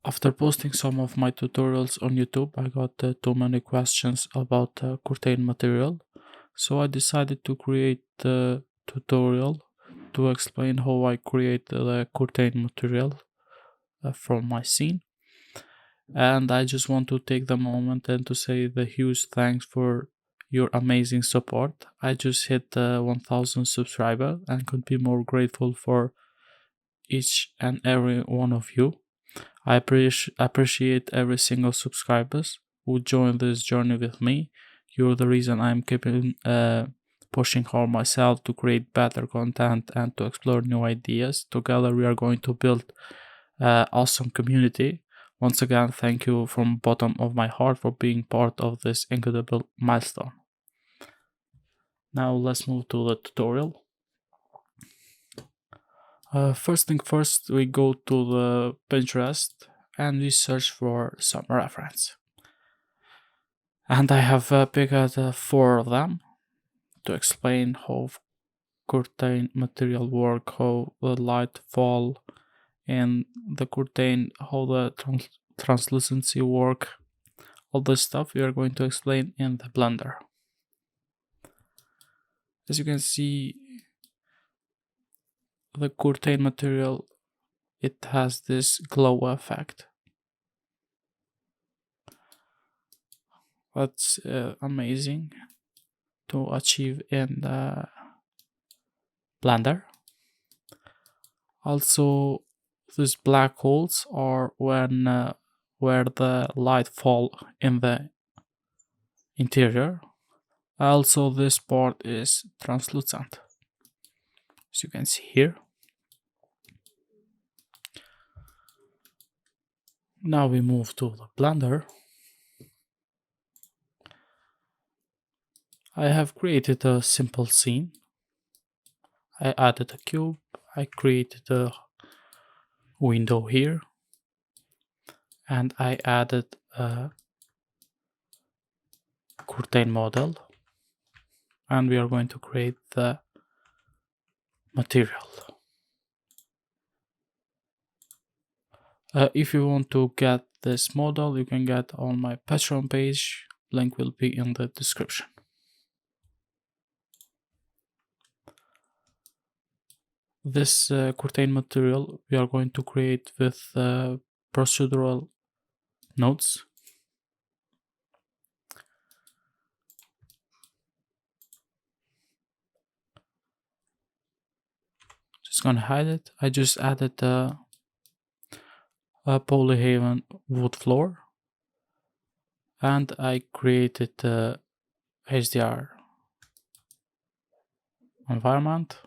After posting some of my tutorials on YouTube, I got too many questions about curtain material, so I decided to create a tutorial to explain how I create the curtain material from my scene. And I just want to take the moment and to say the huge thanks for your amazing support. I just hit 1000 subscribers and could be more grateful for each and every one of you. I appreciate every single subscribers who joined this journey with me. You're the reason I'm keeping pushing hard myself to create better content and to explore new ideas. Together we are going to build an awesome community. Once again, thank you from bottom of my heart for being part of this incredible milestone. Now let's move to the tutorial. First thing first, we go to the Pinterest and we search for some reference. And I have picked 4 of them to explain how curtain material work, how the light fall in the curtain, how the translucency work. All this stuff we are going to explain in the Blender. As you can see, the curtain material, it has this glow effect. That's amazing to achieve in the Blender. Also, these black holes are when where the light fall in the interior. Also, this part is translucent, as you can see here. Now we move to the Blender. I have created a simple scene. I added a cube. I created a window here. And I added a curtain model. And we are going to create the material. If you want to get this model, you can get on my Patreon page. Link will be in the description. This curtain material we are going to create with procedural nodes. Just gonna hide it. I just added a polyhaven wood floor, and I created a HDRI environment.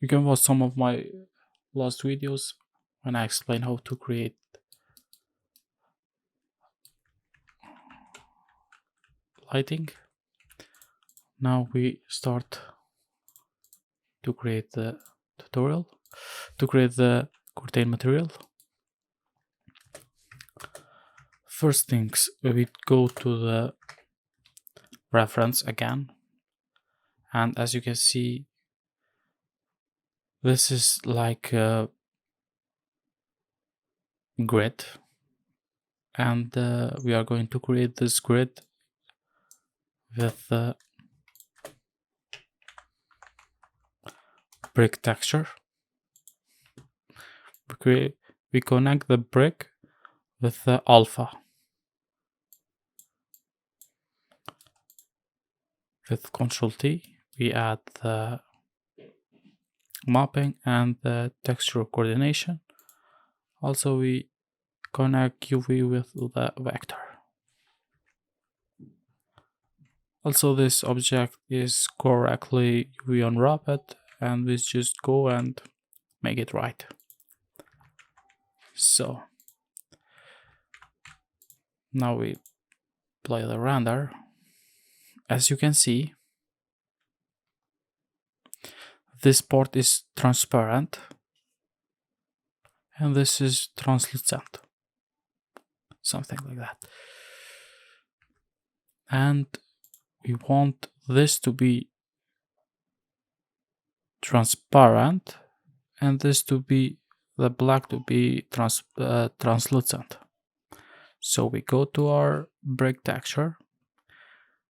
You can watch some of my last videos when I explain how to create lighting. Now we start to create the tutorial, to create the curtain material. First things, we go to the reference again, and as you can see, this is like a grid, and we are going to create this grid with the brick texture. We connect the brick with the alpha. With Ctrl T, we add the mapping and the texture coordination. Also, we connect UV with the vector. Also, this object is correctly UV unwrapped, and we just go and make it right. So now we play the render. As you can see, this part is transparent and this is translucent, something like that. And we want this to be transparent and this to be the black to be translucent. So we go to our brick texture,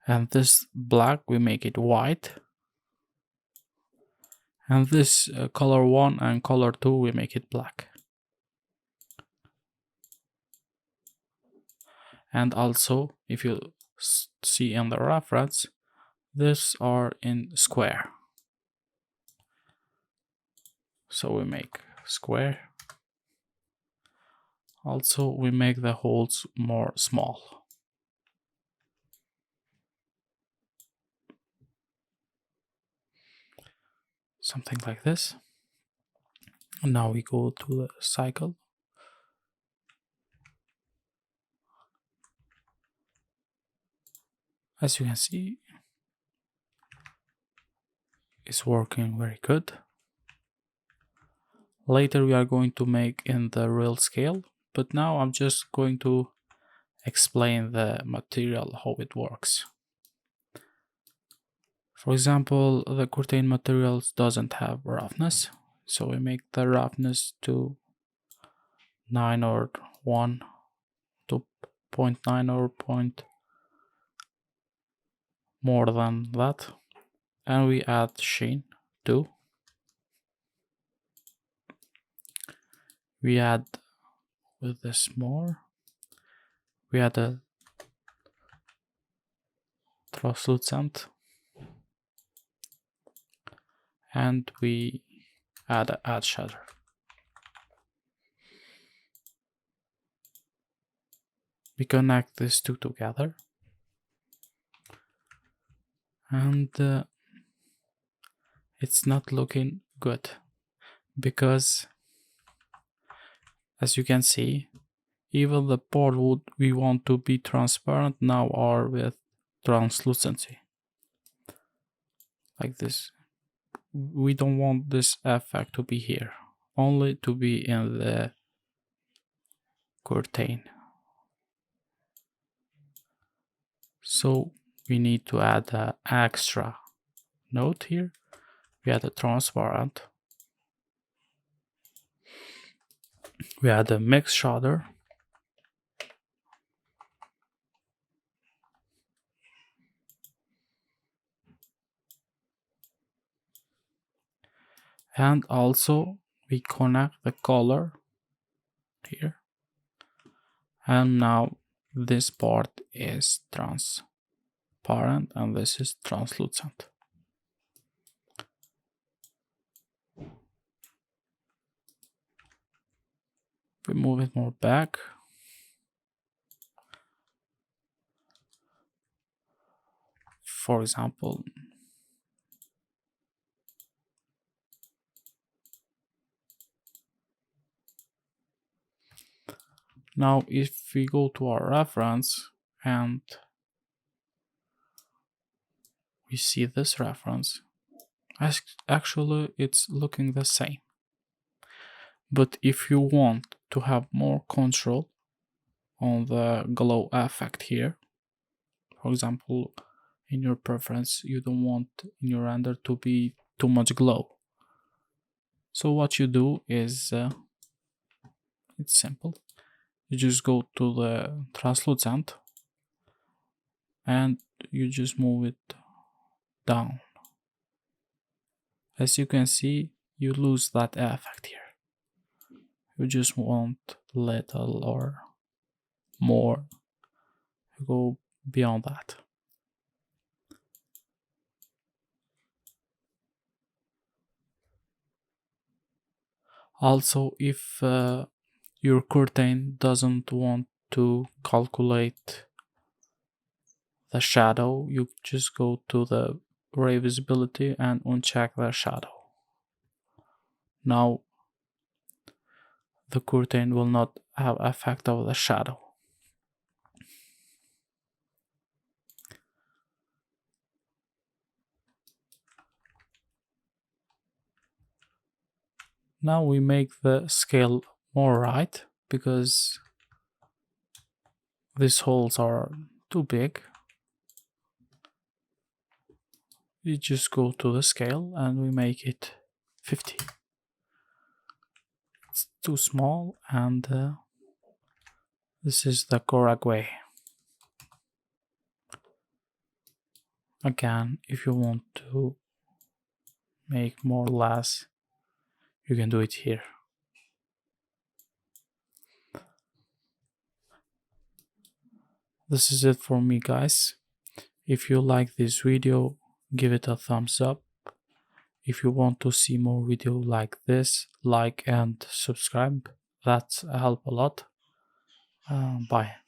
and this black we make it white, and this color 1 and color 2 we make it black. And also, if you see in the reference, these are in square. So we make square. Also, we make the holes more small. Something like this. And now we go to the cycle. As you can see, it's working very good. Later we are going to make in the real scale, but now I'm just going to explain the material, how it works. For example, the curtain materials doesn't have roughness, so we make the roughness to 9 or 1 to 0.9 or point more than that, and we add sheen too. We add with this more, we add a translucent, and we add an edge shader. We connect these two together, and it's not looking good because, as you can see, even the part would we want to be transparent now are with translucency like this. We don't want this effect to be here, only to be in the curtain. So we need to add an extra node here. We add a transparent. We add a mix shader. And also we connect the color here. And now this part is transparent and this is translucent. We move it more back. For example, now if we go to our reference and we see this reference, actually it's looking the same. But if you want to have more control on the glow effect here, for example, in your preference, you don't want in your render to be too much glow. So what you do is, it's simple. You just go to the translucent and you just move it down. As you can see, you lose that effect here. You just want little or more. Go beyond that. Also, if your curtain doesn't want to calculate the shadow, you just go to the ray visibility and uncheck the shadow. Now the curtain will not have effect of the shadow. Now we make the scale more right because these holes are too big. We just go to the scale and we make it 50. too small, and this is the correct way. Again, if you want to make more or less, you can do it here. This is it for me, guys. If you like this video, give it a thumbs up. If you want to see more video like this, like and subscribe. That's help a lot. Bye.